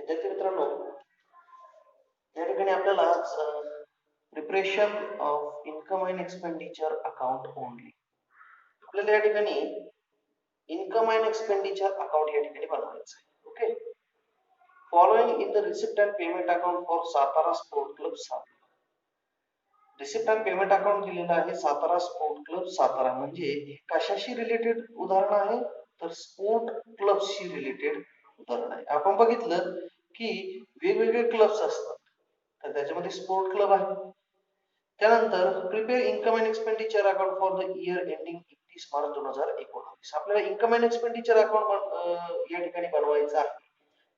विद्यार्थी मित्रांनो, या ठिकाणी आपल्याला आज preparation of income and expenditure account only आपल्याला या ठिकाणी इन्कम अँड एक्सपेंडिचर अकाउंट या ठिकाणी बनवायचं आहे. Okay, following in the receipt and payment account for Satara sport club Satara. Receipt and payment account दिलेलं आहे सातारा स्पोर्ट क्लब सातारा. म्हणजे कशाशी रिलेटेड उदाहरण आहे तर स्पोर्ट क्लबशी रिलेटेड उदाहरण आहे. आपण बघितलं की वेगवेगळे क्लब्स असतात, तर त्याच्यामध्ये स्पोर्ट क्लब आहे. त्यानंतर prepare income and expenditure account for the year ending 31 March 2019. आपल्याला इन्कम अँड एक्सपेंडिचर अकाउंट या ठिकाणी बनवायचं आहे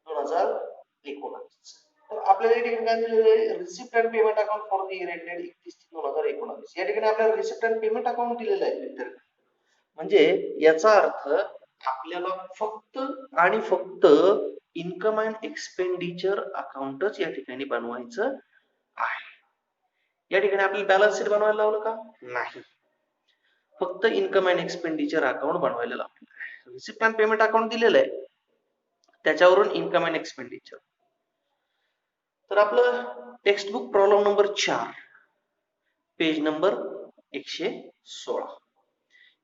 2019. तर आपल्याला या ठिकाणी काय दिलेलं आहे, receipt and payment account for the year ended 31/3/2019. या ठिकाणी आपल्याला रिसिप्ट अँड पेमेंट अकाउंट दिलेलं आहे विद्यार्थी. म्हणजे याचा अर्थ आपल्याला फक्त आणि फक्त इन्कम अँड एक्सपेंडिचर अकाउंटच या ठिकाणी बनवायचं आहे. या ठिकाणी आपल्याला बॅलन्स शीट बनवायला लावलं का? नाही, फक्त इन्कम अँड एक्सपेंडिचर अकाउंट बनवायला लावलं आहे. रिसिप्ट अँड पेमेंट अकाउंट दिलेलं आहे, त्याच्यावरून इन्कम अँड एक्सपेंडिचर. तर आपलं text book problem number 4 page number 116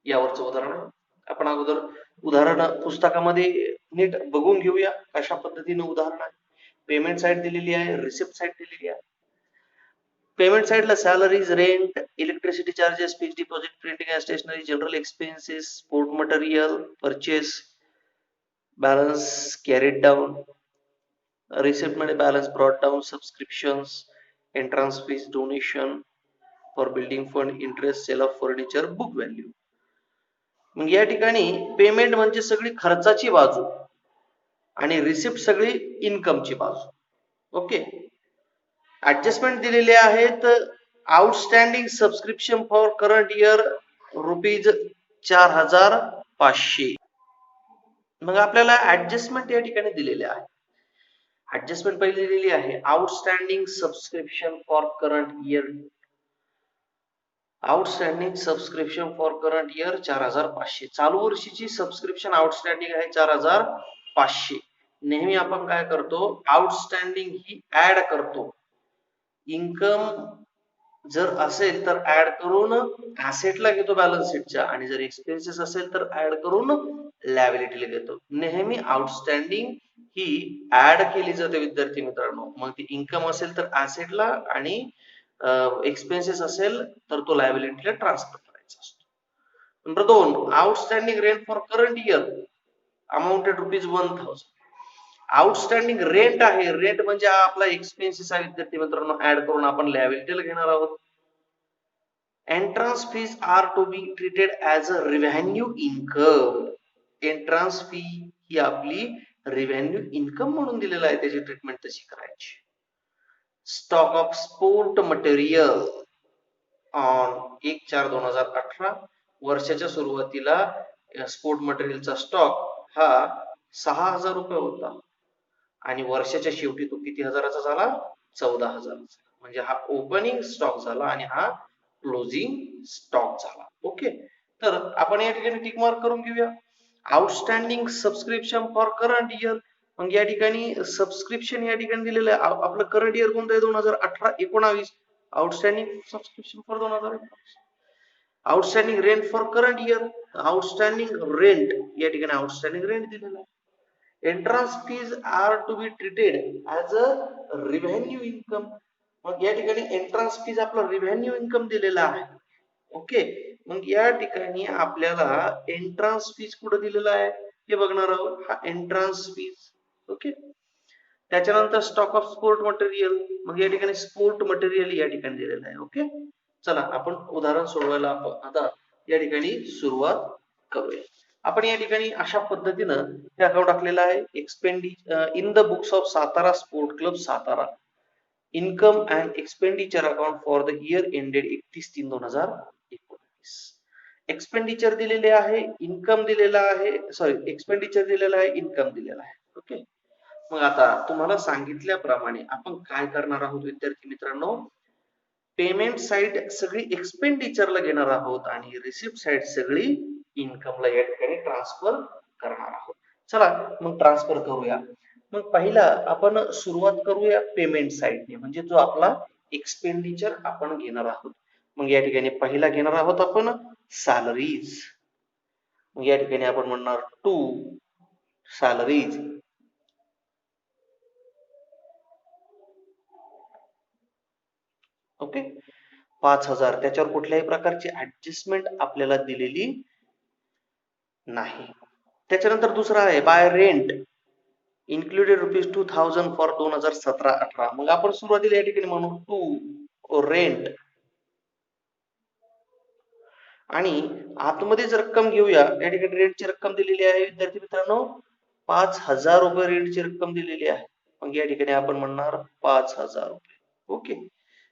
यावरचं उदाहरण आहे. आपण अगोदर उदाहरण पुस्तकामध्ये नीट बघून घेऊया कशा पद्धतीने उदाहरण आहे. पेमेंट साइड दिलेली आहे, रिसिप्ट साइड दिलेली आहे. पेमेंट साइडला salaries, rent, electricity charges, fixed deposit, printing and stationery, general expenses, sport material purchase, balance carried down. Receipt मध्ये balance brought down, subscriptions, entrance fees, donation for building fund, interest, sale of furniture, book value. मग या ठिकाणी payment म्हणजे सगळी खर्चाची बाजू आणि receipt सगळी इन्कमची बाजू. ओके, ऍडजस्टमेंट दिलेले आहेत. Outstanding subscription for current year ₹4,500. मग आपल्याला ऍडजस्टमेंट या ठिकाणी दिलेले आहे. ऍडजस्टमेंट पहिली दिलेली आहे outstanding subscription for current year. Outstanding subscription for current year 4,500. चालू वर्षीची सबस्क्रिप्शन आउटस्टँडिंग आहे 4,500. नेहमी आपण काय करतो, आउटस्टँडिंग ही ऍड करतो. इन्कम जर असेल तर ऍड करून ऍसेटला घेतो बॅलन्स शीटच्या, आणि जर एक्सपेन्सेस असेल तर ऍड करून लायबिलिटीला घेतो. नेहमी आउटस्टँडिंग ही ऍड केली जाते विद्यार्थी मित्रांनो. मग ती इन्कम असेल तर ऍसेटला आणि एक्सपेन्सेस असेल तर तो लायबिलिटीला ट्रान्सफर करायचा असतो. Number 2, outstanding rent for current year amounted ₹1,000. Outstanding rent आहे, रेंट म्हणजे आपला एक्सपेन्सेस आहे विद्यार्थी मित्रांनो, ऍड करून आपण लायबिलिटीला घेणार आहोत. Entrance fees are to be treated as a revenue income. Entrance fee ही आपली रिव्हेन्यू इन्कम म्हणून दिलेला आहे, त्याची ट्रीटमेंट तशी करायची. Stock of sport material on 1/4/2018. वर्षाच्या सुरुवातीला स्पोर्ट मटेरियलचा स्टॉक हा 6,000 रुपये होता आणि वर्षाच्या शेवटी तो किती हजाराचा झाला? 14,000. म्हणजे हा ओपनिंग स्टॉक झाला आणि हा क्लोजिंग स्टॉक झाला. ओके, तर आपण या ठिकाणी टिक मार्क करून घेऊया. Outstanding subscription for current year. मग या ठिकाणी सबस्क्रिप्शन या ठिकाणी दिलेलं आहे. आपलं करंट इयर कोणतं आहे? 2018-19. Outstanding subscription for 2019. Outstanding rent for current year. Outstanding rent या ठिकाणी आउटस्टँडिंग रेंट दिलेलं आहे. Entrance fees are to be treated as a revenue income. मग या ठिकाणी एंट्रन्स फीज आपला रिव्हेन्यू इन्कम दिलेला आहे. ओके, मग या ठिकाणी आपल्याला एंट्रन्स फीज कुठे दिलेला आहे हे बघणार आहोत. हा एंट्रन्स फीज. ओके, त्याच्यानंतर स्टॉक ऑफ स्पोर्ट मटेरियल. मग या ठिकाणी स्पोर्ट मटेरियल या ठिकाणी दिलेलं आहे. ओके, चला आपण उदाहरण सोडवायला आता या ठिकाणी सुरुवात करूया. आपण या ठिकाणी अशा पद्धतीनं हे अकाउंट टाकलेलं आहे. In the books of Satara sport club Satara, income and expenditure account for the year ended 31/3/2019. Expenditure दिलेले आहे, इन्कम दिलेला आहे, एक्सपेंडिचर दिलेला आहे, इन्कम दिलेला आहे. ओके, मग आता तुम्हाला सांगितल्याप्रमाणे आपण काय करणार आहोत विद्यार्थी मित्रांनो, पेमेंट साइड सगळी एक्सपेंडिचरला घेणार आहोत आणि रिसिप्ट साइड सगळी इन्कमला या ठिकाणी ट्रान्सफर करणार आहोत. चला मग ट्रान्सफर करूया. मग पहिला आपण सुरुवात करूया पेमेंट साईडने, म्हणजे जो आपला एक्सपेंडिचर आपण घेणार आहोत. मग या ठिकाणी पहिला घेणार आहोत आपण सॅलरीज. मग या ठिकाणी आपण म्हणणार टू सॅलरीज. ओके, 5,000. त्याच्यावर कुठल्याही प्रकारची ऍडजस्टमेंट आपल्याला दिलेली नाही. त्याच्यानंतर दुसरा आहे बाय रेंट इन्क्लुडेड ₹2,000 फॉर 2017-18. मग आपण सुरुवातीला या ठिकाणी म्हणू टू रेंट, आणि आतमध्ये जर रक्कम घेऊया, या ठिकाणी रेंटची रक्कम दिलेली आहे विद्यार्थी मित्रांनो, 5,000 रुपये रेंटची रक्कम दिलेली आहे. मग या ठिकाणी आपण म्हणणार 5,000 रुपये. ओके,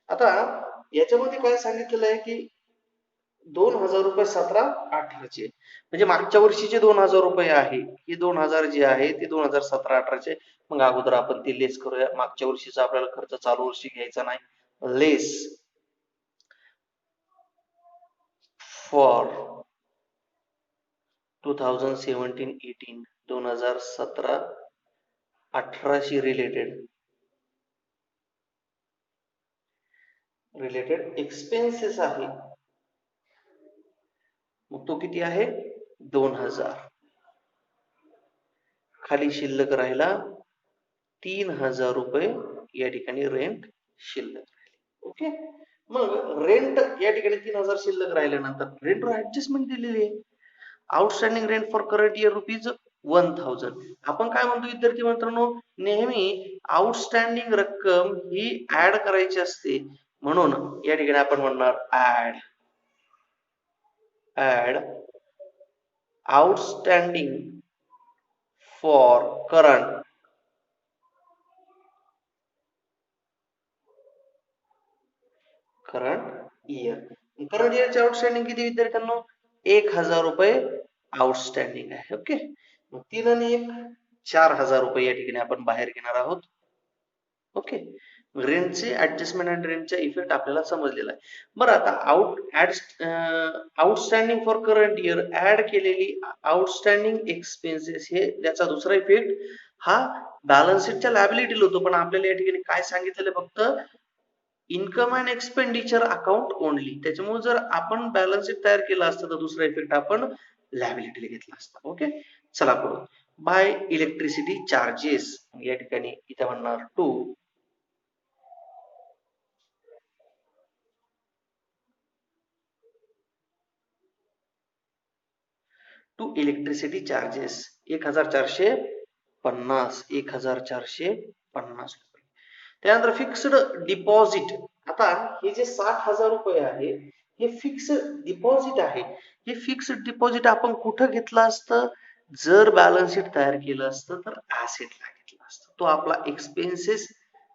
आता याच्यामध्ये काय सांगितलेलं आहे की 2,000 रुपये 17-18चे, म्हणजे मागच्या वर्षीचे 2,000 रुपये आहे, हे 2,000 जे आहे ते 2017-18चे. मग अगोदर आपण ते लेस करूया. मागच्या वर्षीचा आपल्याला खर्च चालू वर्षी घ्यायचा नाही. लेस फॉर 2017-18, 2017-18शी रिलेटेड एक्सपेन्सेस आहे. मग तो किती आहे 2,000. खाली शिल्लक राहिला 3,000 रुपये, या ठिकाणी रेंट शिल्लक राहिले. ओके, मग रेंट या ठिकाणी 3,000 शिल्लक राहिल्यानंतर रेंटवर ऍडजस्टमेंट दिलेली आहे. Outstanding rent for current year ₹1,000. आपण काय म्हणतो विद्यार्थी मित्रांनो, नेहमी आउटस्टँडिंग रक्कम ही ऍड करायची असते, म्हणून या ठिकाणी आपण म्हणणार add outstanding for current year. Current इयरचे आउटस्टँडिंग किती विद्यार्थ्यांनो, 1,000 रुपये आउटस्टँडिंग आहे. ओके, मग 3 आणि 1 4,000 रुपये या ठिकाणी आपण बाहेर घेणार आहोत. ओके, रेंटचे ऍडजस्टमेंट आणि रेंटचा इफेक्ट आपल्याला समजलेला आहे. बरं, आता outstanding for current year add केलेली आउटस्टँडिंग एक्सपेन्सेस, हे त्याचा दुसरा इफेक्ट हा बॅलन्स शीटच्या लायबिलिटीला होतो, पण आपल्याला या ठिकाणी काय सांगितलेलं, फक्त income and expenditure account only. त्याच्यामुळे जर आपण बॅलन्स शीट तयार केलं असतं तर दुसरा इफेक्ट आपण लायबिलिटीला घेतला असता. ओके, चला पुढे. बाय इलेक्ट्रिसिटी चार्जेस, या ठिकाणी इथे म्हणणार टू इलेक्ट्रिसिटी चार्जेस 1,450 रुपये. त्यानंतर फिक्स्ड डिपॉझिट. आता हे जे 60,000 रुपये आहे, हे फिक्स डिपॉझिट आहे. हे फिक्स डिपॉझिट आपण कुठं घेतलं असतं, जर बॅलन्स शीट तयार केलं असतं तर ऍसेटला घेतलं असतं. तो आपला एक्सपेन्सेस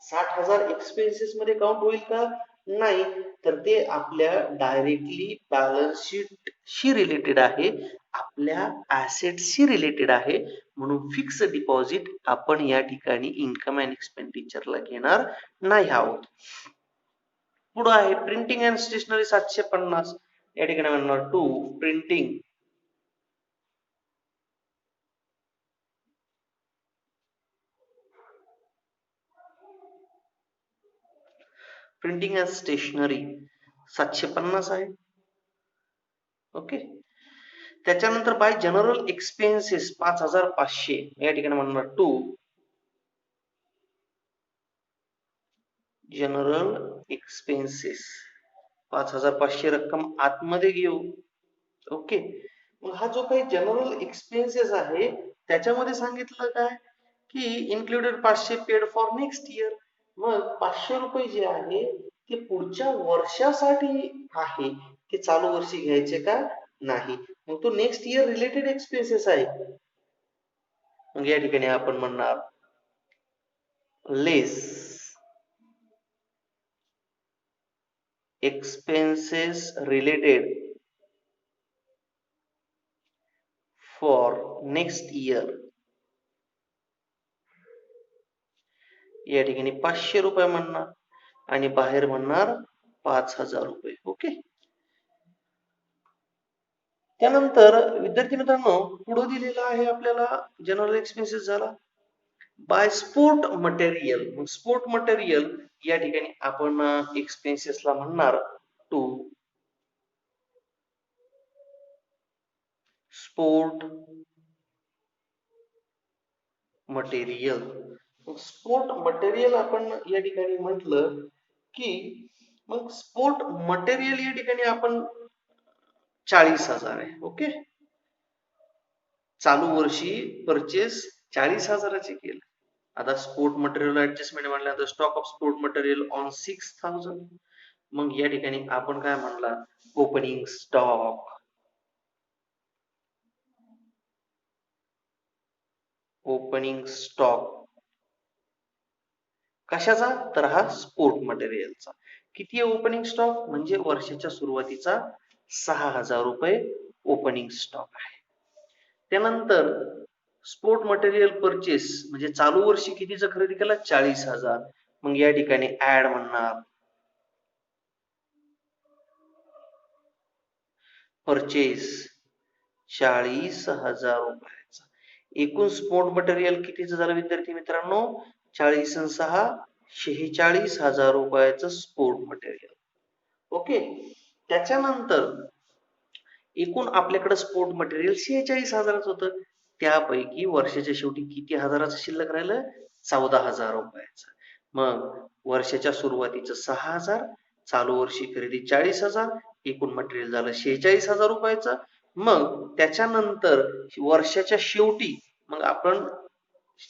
60,000 एक्सपेन्सेस मध्ये काउंट होईल का, नाही, तर ते आपल्या डायरेक्टली बॅलन्स शीट शी रिलेटेड आहे, आपल्या ऍसेटशी रिलेटेड आहे, म्हणून फिक्स डिपॉझिट आपण या ठिकाणी इन्कम अँड एक्सपेंडिचरला घेणार नाही आहोत. पुढे आहे प्रिंटिंग अँड स्टेशनरी 750, या ठिकाणी म्हणणार टू प्रिंटिंग अँड स्टेशनरी 750 आहे. ओके, त्याच्यानंतर बाय जनरल एक्सपेन्सेस 5,500, या ठिकाणी म्हणणार टू जनरल एक्सपेन्सेस 5,500 रक्कम आतमध्ये घेऊ. ओके, मग हा जो काही जनरल एक्सपेन्सेस आहे त्याच्यामध्ये सांगितलं काय की included 500 paid for next year. मग 500 रुपये जे आहे ते पुढच्या वर्षासाठी आहे, ते चालू वर्षी घ्यायचे का नाही, मग तो नेक्स्ट इयर रिलेटेड एक्सपेन्सेस आहे. मग या ठिकाणी आपण म्हणणार less expenses related for next year. या ठिकाणी 500 रुपये म्हणणार आणि बाहेर म्हणणार 5,000 रुपये. ओके, त्यानंतर विद्यार्थी मित्रांनो पुढे दिलेला आहे आपल्याला जनरल एक्सपेन्सेस झाला. By sport material. मग स्पोर्ट मटेरियल या ठिकाणी आपण एक्सपेन्सेसला म्हणणार to sport material. Sport material आपण या ठिकाणी म्हटलं की मग स्पोर्ट मटेरियल या ठिकाणी आपण 40,000 आहे. ओके, चालू वर्षी परचेस 40,000चे केलं. आता स्पोर्ट मटेरियल ऍडजस्टमेंट म्हटल्यानंतर stock of sport material on 6,000. मग या ठिकाणी आपण काय म्हणला, ओपनिंग स्टॉक. ओपनिंग स्टॉक कशाचा, तर हा स्पोर्ट मटेरियलचा. किती आहे ओपनिंग स्टॉक, म्हणजे वर्षाच्या सुरुवातीचा 6,000 रुपये ओपनिंग स्टॉक आहे. त्यानंतर स्पोर्ट मटेरियल परचेस म्हणजे चालू वर्षी कितीचं खरेदी केला, 40,000. मग या ठिकाणी ऍड म्हणणार परचेस 40,000 रुपयाचा. एकूण स्पोर्ट मटेरियल कितीचं झालं विद्यार्थी मित्रांनो, 40 आणि 6 46,000 रुपयाचं स्पोर्ट मटेरियल. ओके, त्याच्यानंतर एकूण आपल्याकडे स्पोर्ट मटेरियल 46,000च होतं. त्यापैकी वर्षाच्या शेवटी किती हजाराचं शिल्लक राहिलं, 14,000 रुपयाचं. मग वर्षाच्या सुरुवातीचं 6,000, चालू वर्षी खरेदी 40,000, एकूण मटेरियल झालं 46,000 रुपयाचं. मग त्याच्यानंतर वर्षाच्या शेवटी मग आपण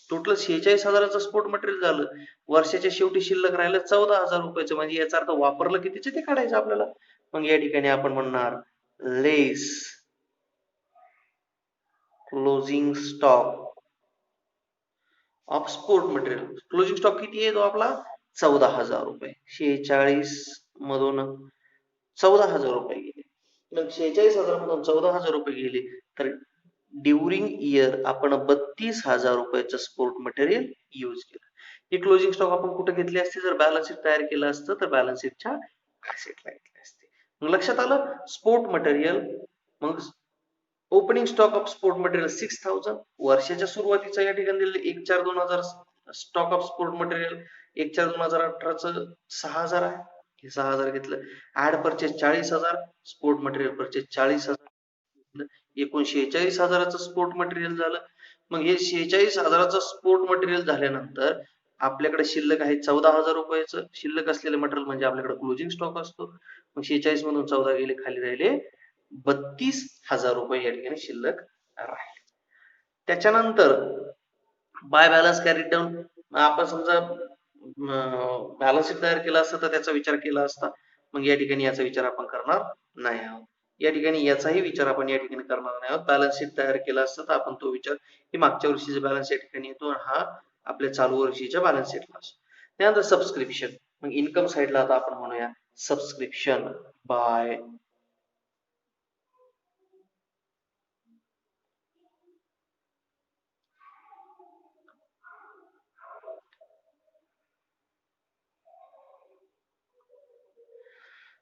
टोटल 46,000चं स्पोर्ट मटेरियल झालं. वर्षाच्या शेवटी शिल्लक राहिलं 14,000 रुपयाचं. म्हणजे याचा अर्थ वापरलं कितीचे ते काढायचं आपल्याला. मग या ठिकाणी आपण म्हणणार less closing stock of sport material. Closing stock किती आहे तो आपला, 14,000 रुपये. 46 मधून 14,000 रुपये गेले. मग 46,000 मधून 14,000 रुपये गेले तर ड्युरिंग इयर आपण 32,000 रुपयाचं स्पोर्ट मटेरियल यूज केलं. हे क्लोजिंग स्टॉक आपण कुठे घेतले असते, जर बॅलन्स शीट तयार केलं असतं तर बॅलन्स शीटच्या ऍसेटला घेतले असते. मग लक्षात आलं, स्पोर्ट मटेरियल. मग opening stock of sport material 6,000. वर्षाच्या सुरुवातीचा या ठिकाणी दिलेलं 1/4/2000 स्टॉक ऑफ स्पोर्ट मटेरियल 1/4/2018चं 6,000 आहे. हे 6,000 घेतलं. Add purchase 40,000, sport material purchase 40,000, एकूण 46,000चं स्पोर्ट मटेरियल झालं. मग हे 46,000चं स्पोर्ट मटेरियल झाल्यानंतर आपल्याकडे शिल्लक आहे 14,000 रुपयाचं. शिल्लक असलेलं मटेरियल म्हणजे आपल्याकडे क्लोजिंग स्टॉक असतो. मग 46 मधून 14 गेले, खाली राहिले 32,000 रुपये या ठिकाणी शिल्लक राहिले. त्याच्यानंतर बाय बॅलन्स कॅरीड डाऊन. आपण समजा बॅलन्स शीट तयार केला असता तर त्याचा विचार केला असता. मग या ठिकाणी याचा विचार आपण करणार नाही आहोत. या ठिकाणी याचाही विचार आपण या ठिकाणी करणार नाही आहोत. बॅलन्स शीट तयार केला असता तर आपण तो विचार, की मागच्या वर्षीचा बॅलन्स या ठिकाणी येतो, हा आपल्या चालू वर्षीच्या बॅलन्स शीटला असतो. त्यानंतर सबस्क्रिप्शन. मग इन्कम साइडला आता आपण म्हणूया सबस्क्रिप्शन बाय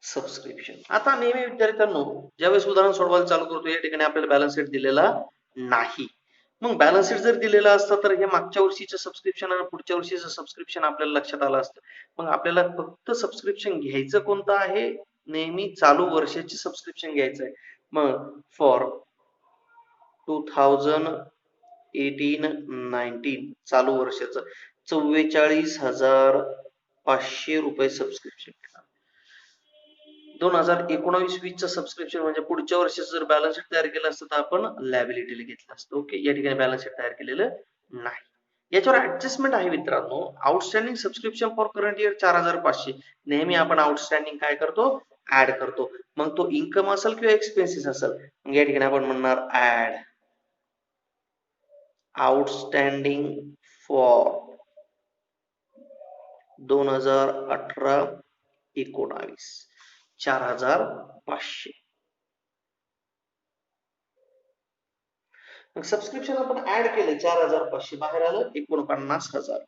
सबस्क्रिप्शन. आता नेहमी विद्यार्थ्यांनो ज्यावेळेस उदाहरण सोडवायला चालू करतो या ठिकाणी आपल्याला बॅलन्स शीट दिलेला नाही. मग बॅलन्स शीट जर दिलेला असता तर हे मागच्या वर्षीचं सबस्क्रिप्शन आणि पुढच्या वर्षीचं सबस्क्रिप्शन आपल्याला लक्षात आलं असतं. मग आपल्याला फक्त सबस्क्रिप्शन घ्यायचं कोणतं आहे, नेहमी चालू वर्षाची सबस्क्रिप्शन घ्यायचं आहे. मग फॉर 2018-19 चालू वर्षाचं 44,500 रुपये सबस्क्रिप्शन. 2019-20चं सबस्क्रिप्शन म्हणजे पुढच्या वर्षीचं जर बॅलन्स शीट तयार केलं असतं तर आपण लायबिलिटीला घेतलं असतं. ओके, या ठिकाणी बॅलन्स शीट तयार केलेलं नाही. याच्यावर ऍडजस्टमेंट आहे मित्रांनो. Outstanding subscription for current year 4,500. नेहमी आपण आउटस्टँडिंग काय करतो, ऍड करतो. मग तो इन्कम असेल किंवा एक्सपेन्सेस असेल, मग या ठिकाणी आपण म्हणणार ऍड आउटस्टँडिंग फॉर 2018-19 4,500. मग सबस्क्रिप्शन आपण ऍड केले 4,500, बाहेर आलं 49,000.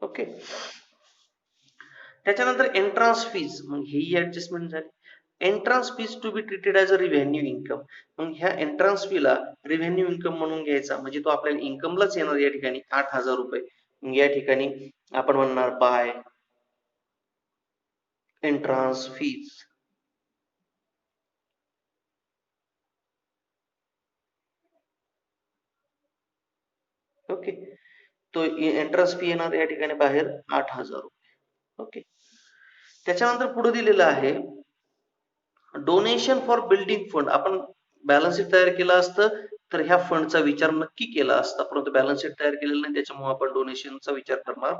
ओके, त्याच्यानंतर एंट्रन्स फीज. मग ही ऍडजस्टमेंट झाली. Entrance fees to be treated as a revenue income. मग ह्या एंट्रन्स फीला रिव्हेन्यू इन्कम म्हणून घ्यायचा, म्हणजे तो आपल्याला इन्कमलाच येणार या ठिकाणी 8,000 रुपये. मग या ठिकाणी आपण म्हणणार बाय एंट्रन्स फीज. ओके, तो एंट्रन्स फी येणार या ठिकाणी बाहेर 8,000 रुपये. ओके, त्याच्यानंतर पुढे दिलेलं आहे डोनेशन फॉर बिल्डिंग फंड. आपण बॅलन्स शीट तयार केलं असतं तर ह्या फंडचा विचार नक्की केला असता, परंतु बॅलन्स शीट तयार केलेलं नाही, त्याच्यामुळे आपण डोनेशनचा विचार करणार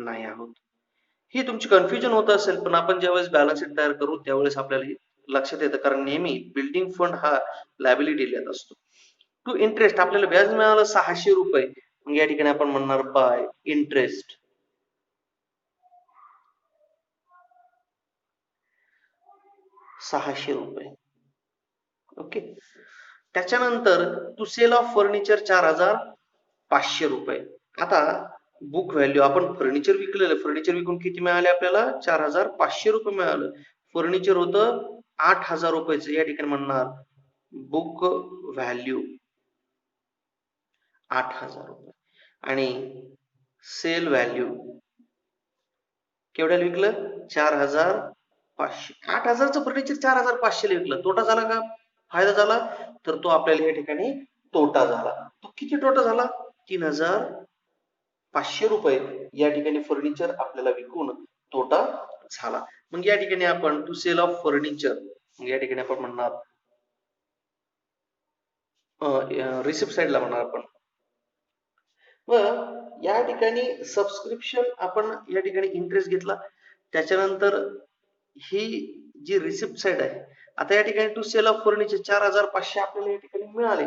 नाही आहोत. ही तुमची कन्फ्युजन होत असेल, पण आपण ज्यावेळेस बॅलन्स शीट तयार करू त्यावेळेस आपल्याला लक्षात येतं, कारण नेहमी बिल्डिंग फंड हा लायबिलिटी लिहित असतो. टू इंटरेस्ट, आपल्याला व्याज मिळालं 600 रुपये. मग या ठिकाणी आपण म्हणणार बाय इंटरेस्ट. 600 रुपये. ओके, त्याच्यानंतर टू सेल ऑफ फर्निचर 4,500 रुपये. आता बुक व्हॅल्यू, आपण फर्निचर विकलेलं, फर्निचर विकून किती मिळाले आपल्याला? 4,500 रुपये मिळालं. फर्निचर होतं 8,000 रुपयाचं, या ठिकाणी म्हणणार बुक व्हॅल्यू 8,000 रुपये. आणि सेल व्हॅल्यू केवढ्याला विकलं? 4,500. 8,000चं फर्निचर 4,500 ला विकलं. तोटा झाला का फायदा झाला? तर तो आपल्याला या ठिकाणी तोटा झाला. तो किती तोटा झाला? 3,500 रुपये या ठिकाणी फर्निचर आपल्याला विकून तोटा झाला. मग या ठिकाणी आपण टू सेल ऑफ फर्निचर, या ठिकाणी आपण म्हणणार रिसिप्ट साइडला म्हणणार आपण. व या ठिकाणी सबस्क्रिप्शन आपण या ठिकाणी इंटरेस्ट घेतला. त्याच्यानंतर ही जी रिसिप्ट साइड आहे, आता या ठिकाणी टू सेल ऑफ फर्निचर 4,500 आपल्याला या ठिकाणी मिळाले.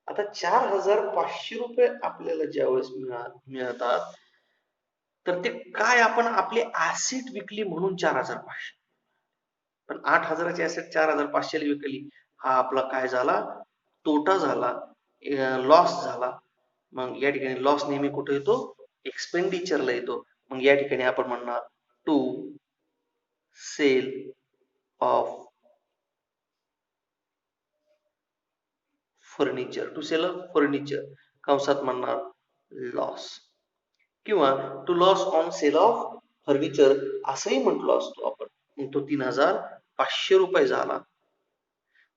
आता 4,500 रुपये आपल्याला ज्यावेळेस मिळतात तर ते काय, आपण आपले ऍसेट विकली म्हणून 4,500. पण 8,000ची ऍसेट 4,500 ला विकली, हा आपला काय झाला? तोटा झाला, लॉस झाला. मग या ठिकाणी लॉस नेहमी कुठे येतो? एक्सपेंडिचरला येतो. मग या ठिकाणी आपण म्हणणार to sale of furniture. To sale of furniture कंसात म्हणणार लॉस, किंवा to loss on sale of furniture असंही म्हटलो असतो आपण. मग तो 3,500 रुपये झाला.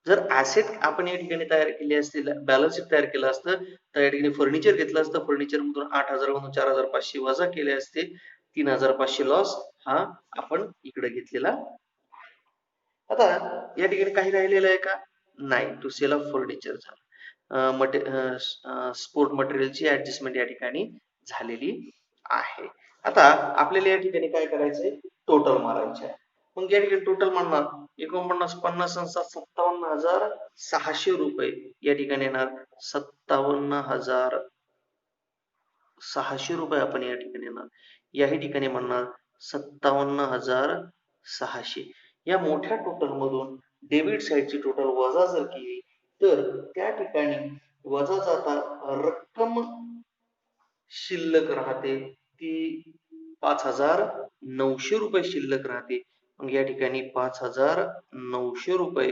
जर ऍसेट आपण या ठिकाणी तयार केली असतील, बॅलन्स शीट तयार केलं असतं, तर या ठिकाणी फर्निचर घेतलं असतं, फर्निचर मधून 8,000 मधून 4,500 वजा केले असते, 3,500 लॉस हा आपण इकडे घेतलेला. आता या ठिकाणी काही राहिलेलं आहे का? नाही. टू सेल ऑफ फर्निचर झालं. स्पोर्ट मटेरियलची ऍडजस्टमेंट या ठिकाणी झालेली आहे. आता आपल्याला या ठिकाणी काय करायचंय? टोटल मारायचे आहे. मग या ठिकाणी टोटल म्हणणार 49, 50 आणि 57,600 रुपये या ठिकाणी येणार. 57,600 रुपये आपण या ठिकाणी येणार. याही ठिकाणी म्हणणार 57,600. या मोठ्या टोटल मधून डेबिट साइडची टोटल वजा जर केली तर त्या ठिकाणी वजा जाता रक्कम शिल्लक राहते ती 5,900 रुपये शिल्लक राहते. मग या ठिकाणी 5,900 रुपये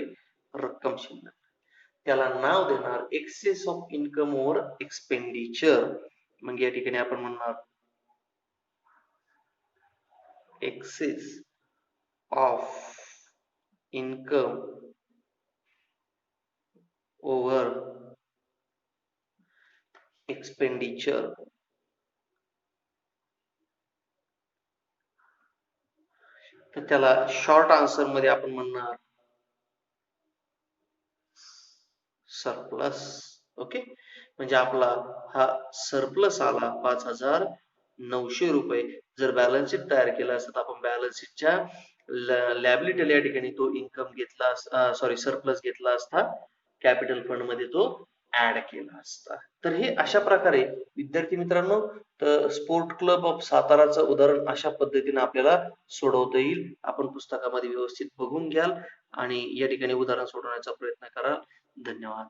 रक्कम शिल्लक, त्याला नाव देणार excess of income over expenditure. मग या ठिकाणी आपण म्हणणार excess of income over expenditure. तर त्याला शॉर्ट आन्सर मध्ये आपण म्हणणार सरप्लस. ओके, म्हणजे आपला हा सरप्लस आला 5,900 रुपये. जर बॅलन्स शीट तयार केलं असतं तर आपण बॅलन्स शीटच्या लॅबिलिटीला या ठिकाणी तो इन्कम घेतला, सॉरी सरप्लस घेतला असता, कॅपिटल फंड मध्ये तो ऍड केला असता. तर हे अशा प्रकारे विद्यार्थी मित्रांनो, तर स्पोर्ट क्लब ऑफ साताराचं उदाहरण अशा पद्धतीने आपल्याला सोडवता येईल. आपण पुस्तकामध्ये व्यवस्थित बघून घ्याल आणि या ठिकाणी उदाहरण सोडवण्याचा प्रयत्न कराल. धन्यवाद.